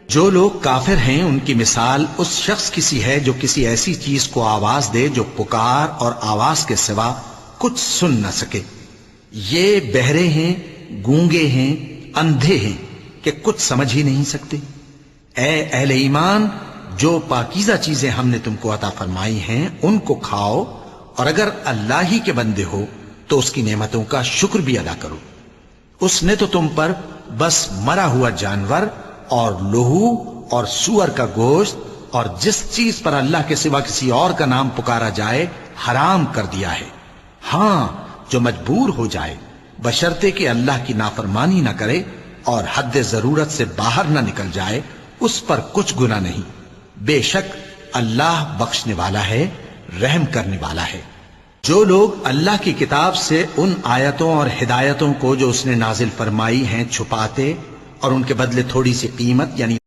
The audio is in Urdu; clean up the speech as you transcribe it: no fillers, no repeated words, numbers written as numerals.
جو لوگ کافر ہیں ان کی مثال اس شخص کی سی ہے جو کسی ایسی چیز کو آواز دے جو پکار اور آواز کے سوا کچھ سن نہ سکے۔ یہ بہرے ہیں، گونگے ہیں، اندھے ہیں کہ کچھ سمجھ ہی نہیں سکتے۔ اے اہل ایمان، جو پاکیزہ چیزیں ہم نے تم کو عطا فرمائی ہیں ان کو کھاؤ، اور اگر اللہ ہی کے بندے ہو تو اس کی نعمتوں کا شکر بھی ادا کرو۔ اس نے تو تم پر بس مرا ہوا جانور اور لہو اور سور کا گوشت اور جس چیز پر اللہ کے سوا کسی اور کا نام پکارا جائے حرام کر دیا ہے۔ ہاں، جو مجبور ہو جائے بشرطے کہ اللہ کی نافرمانی نہ کرے اور حد ضرورت سے باہر نہ نکل جائے، اس پر کچھ گناہ نہیں۔ بے شک اللہ بخشنے والا ہے، رحم کرنے والا ہے۔ جو لوگ اللہ کی کتاب سے ان آیتوں اور ہدایتوں کو جو اس نے نازل فرمائی ہیں چھپاتے اور ان کے بدلے تھوڑی سی قیمت یعنی